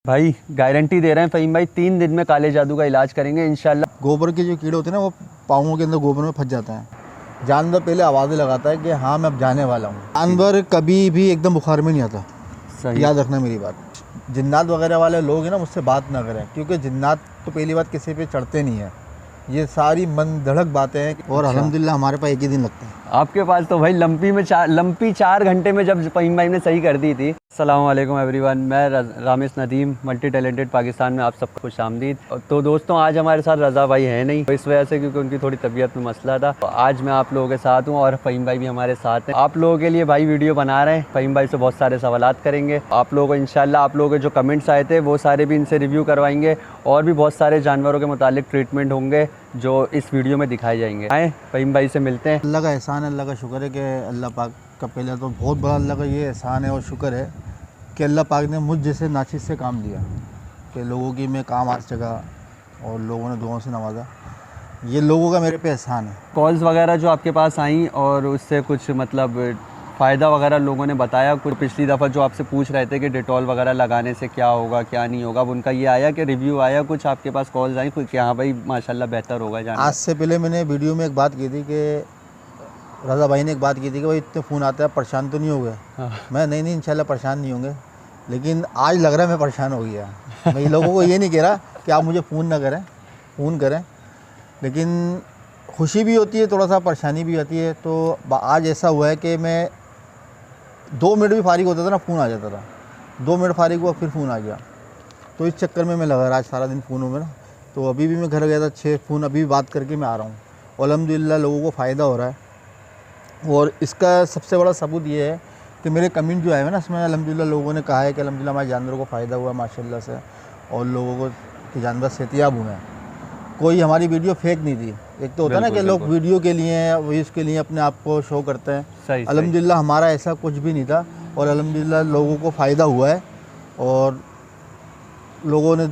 भाई गारंटी दे रहे हैं फ़हीम भाई, 3 दिन में काले जादू का इलाज करेंगे इंशाल्लाह। गोबर के जो कीड़े होते हैं ना, वो पाँवों के अंदर गोबर में फंस जाते हैं। जानवर पहले आवाज़ें लगाता है कि हाँ मैं अब जाने वाला हूँ। जानवर कभी भी एकदम बुखार में नहीं आता। सही। याद रखना मेरी बात। जिन्नात वगैरह वाले लोग हैं ना, मुझसे बात ना करें, क्योंकि जिन्नात तो पहली बात किसी पे चढ़ते नहीं है। ये सारी मन धड़क बातें हैं। और अल्हम्दुलिल्लाह हमारे पास एक ही दिन लगता है। आपके पास तो भाई लंपी 4 घंटे में जब फ़हीम भाई ने सही कर दी थी। अस्सलाम वालेकुम एवरीवन, मैं रामिस नदीम, मल्टी टैलेंटेड पाकिस्तान में आप सबको खुशामदीद। तो दोस्तों आज हमारे साथ रज़ा भाई है नहीं, तो इस वजह से क्योंकि उनकी थोड़ी तबीयत में मसला था। तो आज मैं आप लोगों के साथ हूँ और फ़हीम भाई भी हमारे साथ हैं। आप लोगों के लिए भाई वीडियो बना रहे हैं, फ़हीम भाई से बहुत सारे सवालात करेंगे। आप लोगों को इंशाल्लाह आप लोगों के जो कमेंट्स आए थे वो सारे भी इनसे रिव्यू करवाएंगे और भी बहुत सारे जानवरों के मुतालिक ट्रीटमेंट होंगे जो इस वीडियो में दिखाए जाएंगे। आए फ़हीम भाई से मिलते हैं। अल्लाह का एहसान है, अल्लाह का शुक्र है कि अल्लाह पाक का पहले तो बहुत बड़ा अल्लाह का ये एहसान है और शुक्र है कि अल्लाह पाक ने मुझ जैसे नाचिज़ से काम दिया कि लोगों की मैं काम आ सका और लोगों ने दुआओं से नवाजा। ये लोगों का मेरे पे एहसान है। कॉल्स वगैरह जो आपके पास आई और उससे कुछ मतलब फ़ायदा वगैरह लोगों ने बताया कुछ? पिछली दफ़ा जो आपसे पूछ रहे थे कि डेटॉल वगैरह लगाने से क्या होगा क्या नहीं होगा, अब उनका ये आया कि रिव्यू आया कुछ आपके पास कॉल्स आई कि हाँ भाई माशाल्लाह बेहतर होगा जानवर? आज से पहले मैंने वीडियो में एक बात की थी कि रज़ा भाई ने एक बात की थी कि भाई इतने फ़ोन आते हैं, परेशान तो नहीं हो गए? हाँ। मैं नहीं इंशाल्लाह परेशान नहीं होंगे, लेकिन आज लग रहा है मैं परेशान हो गया। मैं लोगों को ये नहीं कह रहा कि आप मुझे फ़ोन ना करें, फ़ोन करें, लेकिन खुशी भी होती है, थोड़ा सा परेशानी भी आती है। तो आज ऐसा हुआ है कि मैं 2 मिनट भी फारिग होता था ना, फ़ोन आ जाता था। 2 मिनट फारिग हुआ फिर फ़ोन आ गया, तो इस चक्कर में मैं लगा रहा आज सारा दिन फ़ोनों में ना। तो अभी भी मैं घर गया था, 6 फ़ोन अभी भी बात करके मैं आ रहा हूँ। अल्हम्दुलिल्लाह लोगों को फ़ायदा हो रहा है और इसका सबसे बड़ा सबूत ये है कि मेरे कमेंट जो आए हैं ना, इसमें अल्हम्दुलिल्लाह लोगों ने कहा है कि अल्हम्दुलिल्लाह हमारे जानवरों को फ़ायदा हुआ माशाल्लाह से और लोगों को कि जानवर सेहतियाब हुए हैं। कोई हमारी वीडियो फेक नहीं थी। एक तो होता है ना कि लोग वीडियो के लिए व्यूज़ के लिए अपने आप को शो करते हैं। अल्हम्दुलिल्लाह हमारा ऐसा कुछ भी नहीं था और अल्हम्दुलिल्लाह लोगों को फ़ायदा हुआ है। और लोगों ने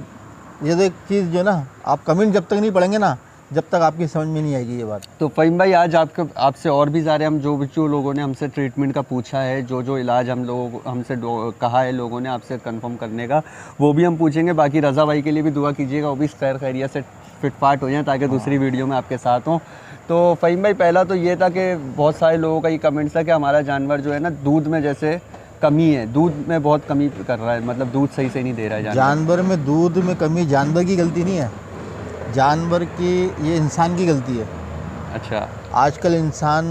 ये तो एक चीज़ जो ना, आप कमेंट जब तक नहीं पढ़ेंगे ना, जब तक आपकी समझ में नहीं आएगी ये बात। तो फ़हीम भाई आज आपसे और भी सारे हम जो लोगों ने हमसे ट्रीटमेंट का पूछा है, जो इलाज हम लोगों को हमसे कहा है लोगों ने आपसे कंफर्म करने का, वो भी हम पूछेंगे। बाकी रज़ा भाई के लिए भी दुआ कीजिएगा, वो भी खैर खैरियत से फिटफाट हो जाए ताकि दूसरी वीडियो में आपके साथ हों। तो फ़हीम भाई पहला तो ये था कि बहुत सारे लोगों का ये कमेंट्स था कि हमारा जानवर जो है ना दूध में जैसे कमी है, दूध में बहुत कमी कर रहा है, मतलब दूध सही से नहीं दे रहा है जानवर में। दूध में कमी जानवर की गलती नहीं है, जानवर की, ये इंसान की गलती है। अच्छा। आजकल इंसान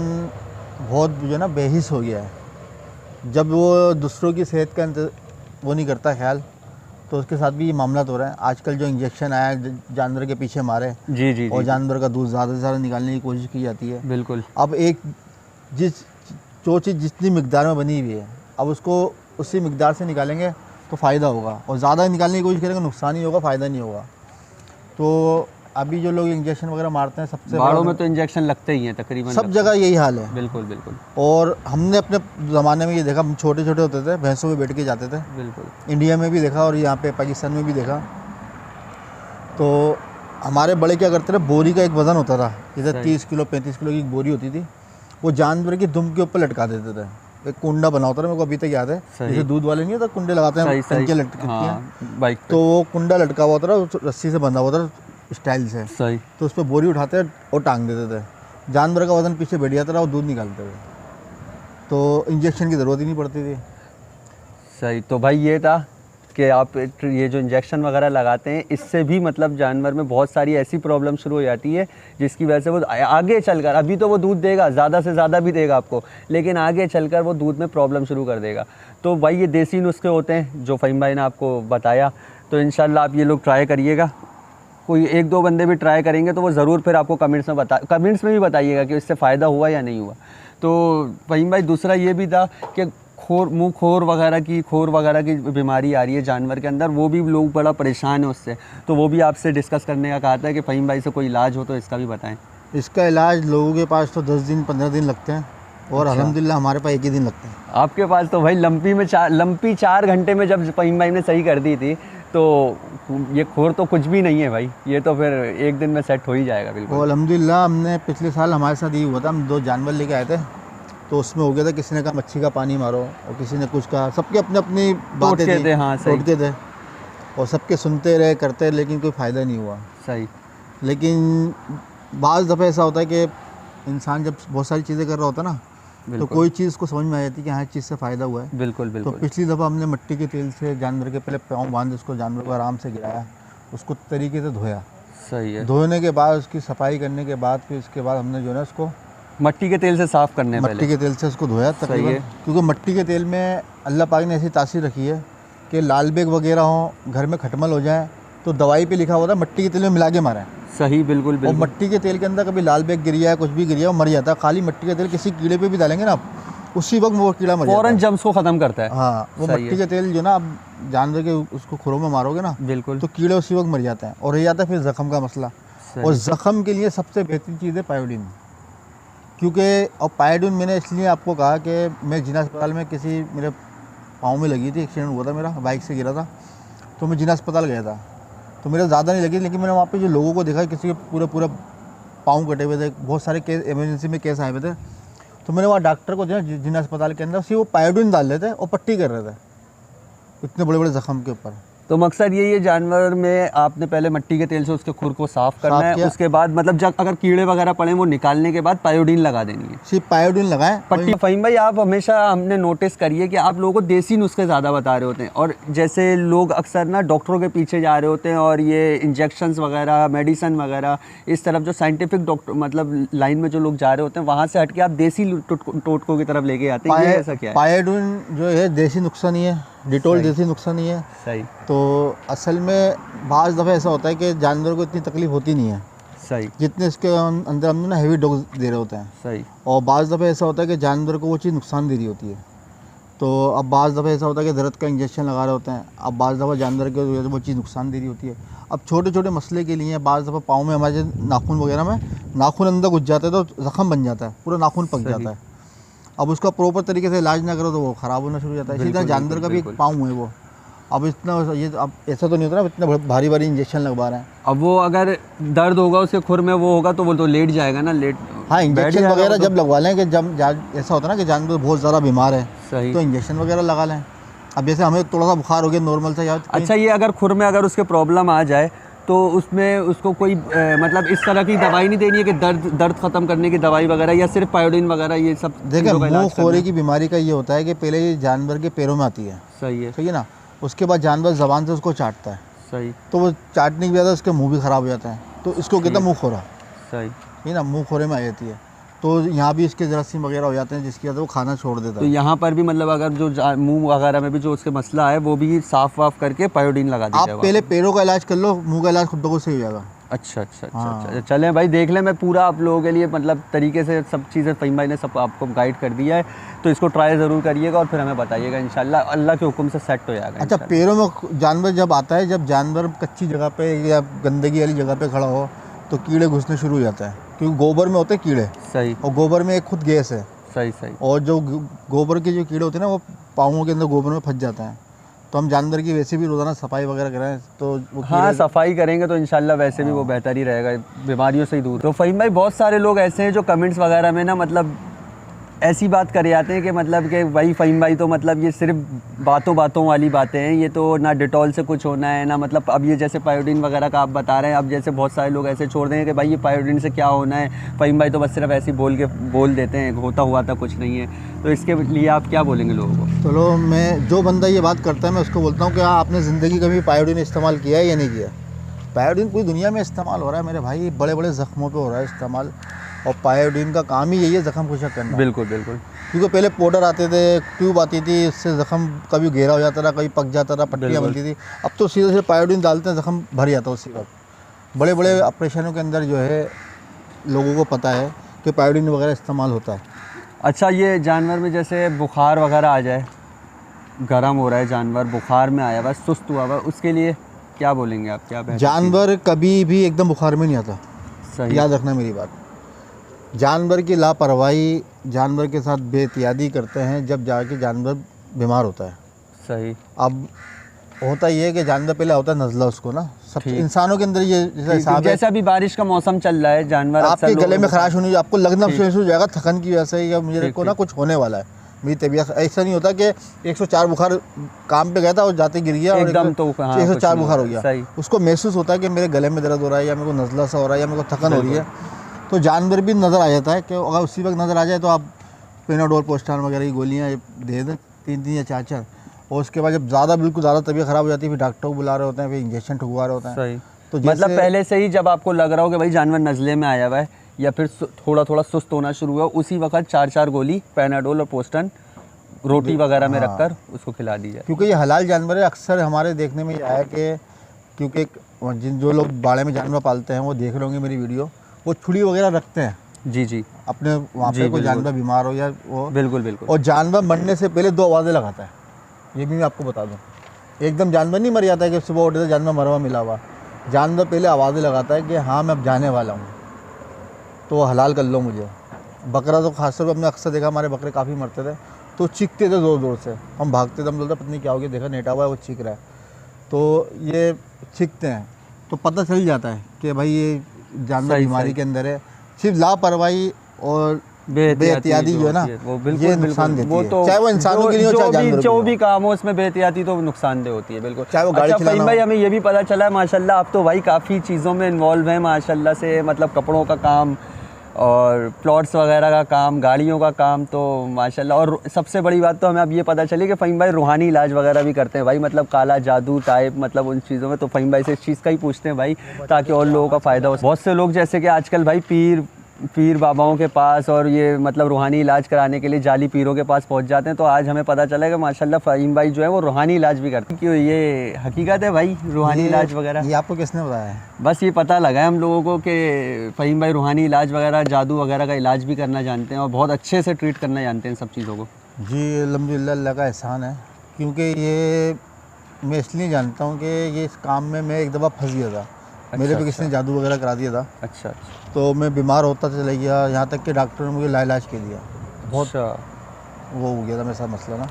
बहुत जो है ना बेहिस हो गया है। जब वो दूसरों की सेहत का वो नहीं करता ख्याल, तो उसके साथ भी ये मामला तो हो रहा है। आजकल जो इंजेक्शन आया जानवर के पीछे मारे जी और जानवर का दूध ज़्यादा से ज़्यादा निकालने की कोशिश की जाती है। बिल्कुल। अब जो चीज़ जितनी मिकदार में बनी हुई है, अब उसको उसी मिकदार से निकालेंगे तो फ़ायदा होगा, और ज़्यादा निकालने की कोशिश करेंगे नुकसान ही होगा, फ़ायदा नहीं होगा। तो अभी जो लोग इंजेक्शन वगैरह मारते हैं, सबसे बाड़ों में तो इंजेक्शन लगते ही हैं तकरीबन, सब जगह यही हाल है। बिल्कुल बिल्कुल। और हमने अपने ज़माने में ये देखा, हम छोटे छोटे होते थे, भैंसों में बैठ के जाते थे। बिल्कुल। इंडिया में भी देखा और यहाँ पे पाकिस्तान में भी देखा। तो हमारे बड़े क्या करते थे, बोरी का एक वज़न होता था, जैसे 30 किलो 35 किलो की एक बोरी होती थी, वो जानवर की दुम के ऊपर लटका देते थे। एक कुंडा बना होता था, मेरे को अभी तक याद है, जैसे दूध वाले नहीं होता कुंडे लगाते हैं, टंकियाँ लटकती हैं बाइक पे, तो वो कुंडा लटका हुआ होता था, रस्सी से बंधा हुआ था स्टाइल से। सही। तो उस पर बोरी उठाते और टांग देते थे, जानवर का वज़न पीछे बैठ जाता था और दूध निकालते थे, तो इंजेक्शन की ज़रूरत ही नहीं पड़ती थी। सही। तो भाई ये था कि आप ये जो इंजेक्शन वगैरह लगाते हैं, इससे भी मतलब जानवर में बहुत सारी ऐसी प्रॉब्लम शुरू हो जाती है जिसकी वजह से वो आगे चलकर, अभी तो वो दूध देगा, ज़्यादा से ज़्यादा भी देगा आपको, लेकिन आगे चलकर वो दूध में प्रॉब्लम शुरू कर देगा। तो भाई ये देसी नुस्खे होते हैं जो फ़हीम भाई ने आपको बताया, तो इंशाल्लाह आप ये लोग ट्राई करिएगा। कोई 1-2 बंदे भी ट्राई करेंगे तो वो ज़रूर फिर आपको कमेंट्स में भी बताइएगा कि इससे फ़ायदा हुआ या नहीं हुआ। तो फ़हीम भाई दूसरा ये भी था कि खोर वगैरह की बीमारी आ रही है जानवर के अंदर, वो भी लोग बड़ा परेशान है उससे, तो वो भी आपसे डिस्कस करने का कहा था कि फ़हीम भाई से कोई इलाज हो तो इसका भी बताएं। इसका इलाज लोगों के पास तो 10 दिन 15 दिन लगते हैं और अल्हम्दुलिल्लाह हमारे पास एक ही दिन लगता है। आपके पास तो भाई लंपी 4 घंटे में जब फ़हीम भाई ने सही कर दी थी, तो ये खोर तो कुछ भी नहीं है भाई, ये तो फिर एक दिन में सेट हो ही जाएगा। बिल्कुल। अल्हम्दुलिल्लाह हमने पिछले साल हमारे साथ ये हुआ था, हम 2 जानवर लेके आए थे, तो उसमें हो गया था, किसी ने कहा मच्छी का पानी मारो और किसी ने कुछ कहा, सबके अपने अपनी बातें थी, हाँ, टोटके थे। और सबके सुनते रहे, करते रहे, लेकिन कोई फ़ायदा नहीं हुआ। सही। लेकिन बाज़ दफ़े ऐसा होता है कि इंसान जब बहुत सारी चीज़ें कर रहा होता है ना, तो बिल्कुल। कोई चीज़ को समझ में आ जाती है कि हाँ इस चीज़ से फ़ायदा हुआ है। बिल्कुल तो बिल्कुल। पिछली दफ़ा हमने मिट्टी के तेल से जानवर के पहले पाँव बांध उसको, जानवर को आराम से गिराया, उसको तरीके से धोया। सही है। धोने के बाद उसकी सफाई करने के बाद फिर उसके बाद हमने जो है ना उसको मट्टी के तेल से साफ़ करने मट्टी पहले। के तेल से उसको धोया सही तकरीबन, है। क्योंकि मट्टी के तेल में अल्लाह पाक ने ऐसी तासीर रखी है कि लाल बेग वगैरह हो, घर में खटमल हो जाए, तो दवाई पे लिखा होता है मट्टी के तेल में मिला के मारें। सही, बिल्कुल और बिल्कुल। मट्टी के तेल के अंदर कभी लाल बेग गिर गया, कुछ भी गिर गया, वो मर जाता है। खाली मट्टी का तेल किसी कीड़े पे भी डालेंगे ना आप, उसी वक्त वो कीड़ा मर जाता फ़ौरन है। जम्स को ख़त्म करता है। हाँ, वो सही मट्टी का तेल जो ना आप जानवर के उसको खुरों में मारोगे ना, बिल्कुल। तो कीड़े उसी वक्त मर जाते हैं। और रह जाता है फिर ज़ख़म का मसला। सही। और ज़ख़म के लिए सबसे बेहतरीन चीज़ है पायोडीन, क्योंकि और पायोडीन मैंने इसलिए आपको कहा कि मैं जिला अस्पताल में किसी मेरे पाँव में लगी थी, एक्सीडेंट हुआ था मेरा, बाइक से गिरा था, तो मैं जिला अस्पताल गया था। तो मेरे ज़्यादा नहीं लगी, लेकिन मैंने वहाँ पे जो लोगों को देखा, किसी के पूरा पाँव कटे हुए थे, बहुत सारे केस इमरजेंसी में केस आए हुए थे। तो मैंने वहाँ डॉक्टर को जो है जिला अस्पताल के अंदर, वो पायोडीन डाल रहे थे और पट्टी कर रहे थे इतने बड़े बड़े ज़ख़म के ऊपर। तो मकसद यही है जानवर में आपने पहले मट्टी के तेल से उसके खुर को साफ़ करना है, किया। उसके बाद मतलब जब अगर कीड़े वगैरह पड़े वो निकालने के बाद पायोडीन लगा देनी है। सिर्फ पायोडीन लगाएं। पट्टी। फ़हीम भाई, आप हमेशा हमने नोटिस करिए कि आप लोगों को देसी नुस्खे ज़्यादा बता रहे होते हैं, और जैसे लोग अक्सर ना डॉक्टरों के पीछे जा रहे होते हैं और ये इंजेक्शंस वगैरह, मेडिसन वगैरह, इस तरफ जो साइंटिफिक डॉक्टर मतलब लाइन में जो लोग जा रहे होते हैं, वहाँ से हट के आप देसी टोटकों की तरफ लेके आते हैं। ये ऐसा क्या है? पायोडीन जो है देसी नुस्खा नहीं है, डिटोल देसी नुस्खा नहीं है। सही। तो असल में बाज़ दफ़े ऐसा होता है कि जानवर को इतनी तकलीफ़ होती नहीं है सही। जितने इसके अंदर हमने ना हैवी डोज दे रहे होते हैं। सही। और बाज़ दफ़े ऐसा होता है कि जानवर को वो चीज़ नुकसान दे रही होती है। तो अब बाज़ दफ़े ऐसा होता है कि दर्द का इंजेक्शन लगा रहे होते हैं, अब बाज़ दफ़ा जानवर को वो चीज़ नुकसान दे रही होती है। अब छोटे छोटे मसले के लिए बाज़ दफ़ा पाँव में हमारे नाखून वगैरह में नाखून अंदर घुस जाता है, तो ज़ख़म बन जाता है, पूरा नाखून पक जाता है। अब उसका प्रॉपर तरीके से इलाज ना करो तो वो ख़राब होना शुरू हो जाता है। इसी तरह जानवर का भी एक पाँव है वो, अब इतना ये अब ऐसा तो नहीं होता ना, इतना भारी भारी इंजेक्शन लगवा रहे हैं। अब वो अगर दर्द होगा उसके खुर में वो होगा तो वो तो लेट जाएगा ना, लेट। हाँ, इंजेक्शन वगैरह जब लगवा लें कि जब ऐसा होता है ना कि जानवर बहुत ज़्यादा बीमार है, सही। तो इंजेक्शन वगैरह लगा लें। अब जैसे हमें थोड़ा सा बुखार हो गया नॉर्मल सा, या अच्छा, ये अगर खुर में अगर उसके प्रॉब्लम आ जाए तो उसमें उसको कोई मतलब इस तरह की दवाई नहीं देनी है कि दर्द ख़त्म करने की दवाई वगैरह, या सिर्फ पायोडीन वगैरह ये सब? देखिए, मुँह खोरे की बीमारी का ये होता है कि पहले ये जानवर के पैरों में आती है, सही है। ठीक है ना, उसके बाद जानवर ज़बान से उसको चाटता है, सही। तो वो चाटने की वजह से उसका मुँह भी ख़राब हो जाता है, तो इसको कहता है मुँह खोरा, सही। ठीक है ना, मुँह खोरे में आ जाती है। तो यहाँ भी इसके जरासीम वगैरह हो जाते हैं, जिसकी वजह से वो खाना छोड़ देता तो है। यहाँ पर भी मतलब अगर जो मुंह वगैरह में भी जो उसके मसला है वो भी साफ वाफ करके पायोडीन लगा आप दीजिए। पहले पैरों का इलाज कर लो, मुँह का इलाज खुद ब खुद सही हो जाएगा। अच्छा अच्छा अच्छा हाँ। अच्छा, चलें भाई, देख लें, मैं पूरा आप लोगों के लिए मतलब तरीके से सब चीज़ें फ़हीम भाई ने सब आपको गाइड कर दिया है, तो इसको ट्राई ज़रूर करिएगा और फिर हमें बताइएगा, इंशाल्लाह अल्लाह के हुक्म से सेट हो जाएगा। अच्छा, पैरों में जानवर जब आता है, जब जानवर कच्ची जगह पे या गंदगी वाली जगह पे खड़ा हो तो कीड़े घुसने शुरू हो जाता है, क्योंकि गोबर में होते हैं कीड़े, सही। और गोबर में एक खुद गैस है। सही सही। और जो गोबर के जो कीड़े होते हैं ना, वो पाँवों के अंदर गोबर में फंस जाते हैं। तो हम जानवर की वैसे भी रोज़ाना सफाई वगैरह कराएं तो वो हाँ, सफाई करेंगे तो इंशाल्लाह वैसे भी वो बेहतर ही रहेगा, बीमारियों से ही दूर। तो फ़हीम भाई, बहुत सारे लोग ऐसे हैं जो कमेंट्स वगैरह में ना मतलब ऐसी बात करे जाते हैं कि मतलब कि भाई फ़हीम भाई तो मतलब ये सिर्फ बातों बातों वाली बातें हैं, ये तो ना डिटॉल से कुछ होना है ना, मतलब अब ये जैसे पायोडीन वगैरह का आप बता रहे हैं, अब जैसे बहुत सारे लोग ऐसे छोड़ देंगे कि भाई ये पायोडीन से क्या होना है, फ़हीम भाई तो बस सिर्फ ऐसे ही बोल देते हैं, होता हुआ था कुछ नहीं है। तो इसके लिए आप क्या बोलेंगे लोगों को? चलो, मैं जो बंदा ये बात करता है मैं उसको बोलता हूँ कि आपने ज़िंदगी कभी पायोडीन इस्तेमाल किया है या नहीं किया? पायोडीन पूरी दुनिया में इस्तेमाल हो रहा है मेरे भाई, बड़े बड़े ज़ख्मों पे हो रहा है इस्तेमाल, और पायोडीन का काम ही यही है ज़ख्म खुशक करना। बिल्कुल बिल्कुल। क्योंकि पहले पाउडर आते थे, ट्यूब आती थी, उससे ज़ख्म कभी गहरा हो जाता था, कभी पक जाता था, पट्टियाँ बनती थी। अब तो सीधे से पायोडीन डालते हैं, ज़ख्म भर जाता है उसी वक्त। बड़े बड़े ऑपरेशनों के अंदर जो है लोगों को पता है कि पायोडीन वगैरह इस्तेमाल होता है। अच्छा, ये जानवर में जैसे बुखार वगैरह आ जाए, गर्म हो रहा है जानवर, बुखार में आया हुआ, सुस्त हुआ हुआ, उसके लिए क्या बोलेंगे आप? क्या जानवर कभी भी एकदम बुखार में नहीं आता, सही। याद रखना मेरी बात। जानवर की लापरवाही, जानवर के साथ बेहतियाती करते हैं जब जाके जानवर बीमार होता है। सही। अब होता ये है कि जानवर पहले होता है नज़ला उसको ना, सब इंसानों के अंदर ये जैसे अभी बारिश का मौसम चल रहा है, जानवर आपके गले में खराश होनी, आपको लगना शुरू हो जाएगा थकन की वजह से, या मुझे को ना कुछ होने वाला है, मेरी तबीयत ऐसा नहीं होता कि 104 बुखार काम पे गया था और जाते गिर गया और एकदम तो हाँ, 104 बुखार हो गया। सही। उसको महसूस होता है कि मेरे गले में दर्द हो रहा है या मेरे को नज़ला सा हो रहा है या मेरे को थकन हो रही है, तो जानवर भी नज़र आ जाता है कि अगर उसी वक्त नज़र आ जाए तो आप पेनाडोल पोस्टान वगैरह की गोलियाँ दे दें 3 या 4, और उसके बाद जब ज़्यादा बिल्कुल ज़्यादा तबीयत ख़राब हो जाती है फिर डॉक्टर को बुला रहे होते हैं, फिर इंजेक्शन ठुकवा रहे होते हैं। सही। तो मतलब पहले से ही जब आपको लग रहा हो कि भाई जानवर नज़ले में आया हुआ है या फिर थोड़ा थोड़ा सुस्त होना शुरू हुआ, उसी वक्त 4 गोली पेनाडोल और पोस्टन रोटी वगैरह में रखकर उसको खिला दी जाए। क्योंकि ये हलाल जानवर है। अक्सर हमारे देखने में ये आया कि क्योंकि जो लोग बाड़े में जानवर पालते हैं वो देख रहे होंगे मेरी वीडियो, वो छुरी वगैरह रखते हैं जी अपने वहाँ पे कोई जानवर बीमार हो या वो, बिल्कुल। और जानवर मरने से पहले 2 आवाज़ें लगाता है, ये भी मैं आपको बता दूँ। एकदम जानवर नहीं मर जाता है कि सुबह उठे तो जानवर मरा हुआ मिला हुआ, जानवर पहले आवाज़ें लगाता है कि हाँ मैं अब जाने वाला हूँ, तो हलाल कर लो मुझे। बकरा तो खासतौर पर हमने अक्सर देखा, हमारे बकरे काफ़ी मरते थे तो चीखते थे ज़ोर ज़ोर से, हम भागते थे, हम बोलते पत्नी क्या हो गया, देखा नेटा हुआ है वो चीख रहा है, तो ये चीखते हैं तो पता चल जाता है कि भाई ये जानवर बीमारी के अंदर है। सिर्फ लापरवाही और बेहतियाती जो है ना ये नुकसान देती है, चाहे वो इंसानों के लिए हो चाहे जानवरों जो भी काम हो उसमें बेहतियाती तो नुकसानदेह होती है बिल्कुल। चाहे वो गाड़ी चलाना भाई हमें ये भी पता चला है माशाल्लाह आप तो भाई काफ़ी चीज़ों में इन्वॉल्व हैं माशाल्लाह से, मतलब कपड़ों का काम और प्लॉट्स वगैरह का काम, गाड़ियों का काम, तो माशाल्लाह। और सबसे बड़ी बात तो हमें अब ये पता चली कि फ़हीम भाई रूहानी इलाज वगैरह भी करते हैं भाई, मतलब काला जादू टाइप, मतलब उन चीज़ों में तो फ़हीम भाई से इस चीज़ का ही पूछते हैं भाई ताकि और लोगों का फ़ायदा हो। बहुत से लोग जैसे कि आजकल भाई पीर बाबाओं के पास और ये मतलब रूहानी इलाज कराने के लिए जाली पीरों के पास पहुंच जाते हैं, तो आज हमें पता चला कि माशाल्लाह फ़हीम भाई जो है वो रूहानी इलाज भी करते हैं। क्यों ये हकीकत है भाई रूहानी इलाज वगैरह? ये आपको किसने बताया है? बस ये पता लगा है हम लोगों को कि फ़हीम भाई रूहानी इलाज वगैरह, जादू वगैरह का इलाज भी करना जानते हैं और बहुत अच्छे से ट्रीट करना जानते हैं सब चीज़ों को। जी अल्हम्दुलिल्लाह, अल्लाह का एहसान है, क्योंकि ये मैं इसलिए जानता हूँ कि ये इस काम में मैं एक दफ़ा फंस गया था। मेरे पे किसी ने जादू वगैरह करा दिया था। अच्छा। तो मैं बीमार होता चला गया, यहाँ तक कि डॉक्टर ने मुझे लाइलाज के दिया। बहुत वो हो गया था मेरे साथ मसला ना,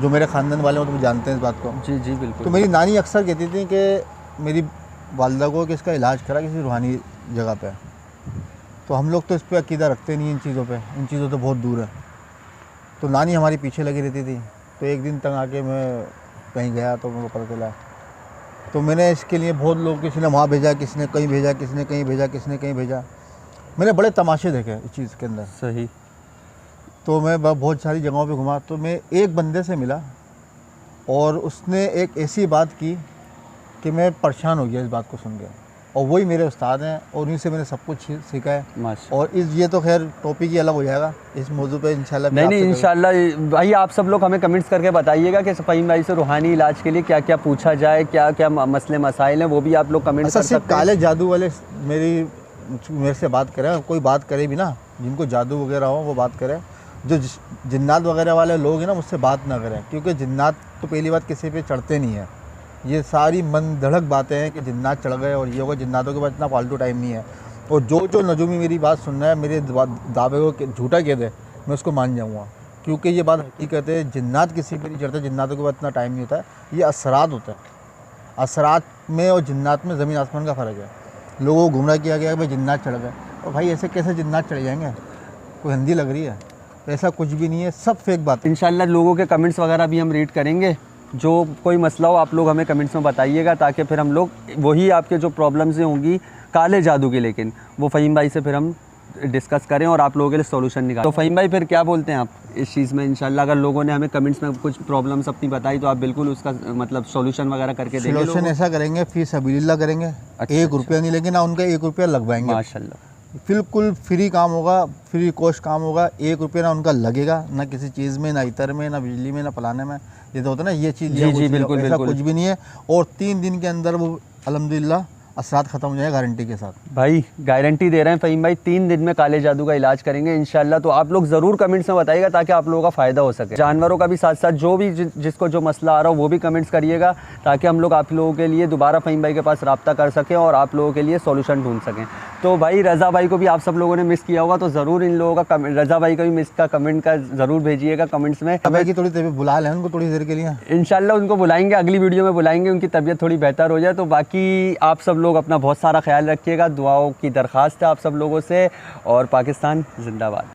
जो मेरे ख़ानदान वाले हो तो जानते हैं इस बात को। जी बिल्कुल। तो मेरी नानी अक्सर कहती थी कि मेरी वालदा को कि इसका इलाज करा किसी रूहानी जगह पे, तो हम लोग तो इस पर अकीदा रखते नहीं इन चीज़ों पे, इन चीज़ों तो बहुत दूर है। तो नानी हमारी पीछे लगी रहती थी। तो एक दिन तक आके मैं कहीं गया तो मेरे को पता चला, तो मैंने इसके लिए बहुत लोग, किसी ने वहाँ भेजा, किसी ने कहीं भेजा, किसी ने कहीं भेजा, किसी ने कहीं भेजा, मैंने बड़े तमाशे देखे इस चीज़ के अंदर। सही। तो मैं बहुत सारी जगहों पे घुमा, तो मैं एक बंदे से मिला और उसने एक ऐसी बात की कि मैं परेशान हो गया इस बात को सुन के, और वही मेरे उस्ताद हैं और उन्हीं से मैंने सब कुछ सीखा है। और ये तो खैर टॉपिक ही अलग हो जाएगा इस मौजू पे इंशाल्लाह। नहीं इंशाल्लाह भाई आप सब लोग हमें कमेंट्स करके बताइएगा कि फ़हीम भाई से रूहानी इलाज के लिए क्या क्या पूछा जाए, क्या क्या मसले मसाइल हैं, वो भी आप लोग कमेंट्स कर सकते हैं। काले जादू वाले मेरे से बात करें, कोई बात करे भी ना, जिनको जादू वगैरह हो वो बात करें। जो जिन्नात वगैरह वाले लोग हैं ना मुझसे बात ना करें, क्योंकि जिन्नात तो पहली बात किसी पे चढ़ते नहीं है। ये सारी मन धड़क बातें हैं कि जिन्नात चढ़ गए और ये होगा, जिन्नातों के पास इतना फालतू टाइम नहीं है। और जो नजूमी मेरी बात सुन रहा है, मेरे दावे को झूठा कह दे, मैं उसको मान जाऊँगा, क्योंकि ये बात हकीकत है। जिन्नात किसी पे नहीं चढ़ते, जिन्नातों के पास इतना टाइम नहीं होता है। ये असरात होता है, असरात में और जिन्नात में ज़मीन आसमान का फ़र्क है। लोगों को गुमराह किया गया कि भाई जिन्नात चढ़ गए, और भाई ऐसे कैसे जिन्नात चढ़ जाएंगे, कोई हिंदी लग रही है? ऐसा कुछ भी नहीं है, सब फेक बात। इंशाल्लाह लोगों के कमेंट्स वगैरह भी हम रीड करेंगे, जो कोई मसला हो आप लोग हमें कमेंट्स में बताइएगा, ताकि फिर हम लोग वही आपके जो प्रॉब्लम्स होंगी काले जादू की, लेकिन वो फ़हीम भाई से फिर हम डिस्कस करें और आप लोगों के लिए सॉल्यूशन निकालें। तो फ़हीम भाई फिर क्या बोलते हैं आप इस चीज़ में? इंशाल्लाह अगर लोगों ने हमें कमेंट्स में कुछ प्रॉब्लम्स अपनी बताई तो आप बिल्कुल उसका मतलब सॉल्यूशन वगैरह करके देंगे। सॉल्यूशन ऐसा करेंगे, फी सबीलिल्लाह करेंगे। 1 रुपया नहीं लेंगे, ना उनका 1 रुपया लगवाएंगे। माशाल्लाह बिल्कुल फ्री काम होगा, फ्री कॉस्ट काम होगा। 1 रुपया ना उनका लगेगा, ना किसी चीज़ में, ना इतर में, ना बिजली में, ना फलाने में। ये तो होता है ना, ये चीज़ जी बिल्कुल, ऐसा कुछ भी नहीं है। और 3 दिन के अंदर वो अल्हम्दुलिल्लाह असरात ख़त्म हो जाएगा गारंटी के साथ। भाई गारंटी दे रहे हैं फ़हीम भाई, 3 दिन में काले जादू का इलाज करेंगे इंशाल्लाह। तो आप लोग ज़रूर कमेंट्स में बताइएगा ताकि आप लोगों का फ़ायदा हो सके। जानवरों का भी साथ साथ जो भी जिसको जो मसला आ रहा हो वो भी कमेंट्स करिएगा, ताकि हम लोग आप लोगों के लिए दोबारा फ़हीम भाई के पास रब्ता कर सकें और आप लोगों के लिए सोल्यूशन ढूंढ सकें। तो भाई रज़ा भाई को भी आप सब लोगों ने मिस किया होगा, तो ज़रूर इन लोगों का रज़ा भाई का भी मिस का कमेंट का ज़रूर भेजिएगा कमेंट्स में। भाई की थोड़ी तबीयत बुला लें उनको थोड़ी देर के लिए, इंशाल्लाह उनको बुलाएंगे, अगली वीडियो में बुलाएंगे, उनकी तबीयत थोड़ी बेहतर हो जाए। तो बाकी आप सब लोग अपना बहुत सारा ख्याल रखिएगा, दुआओं की दरख्वास्त है आप सब लोगों से, और पाकिस्तान जिंदाबाद।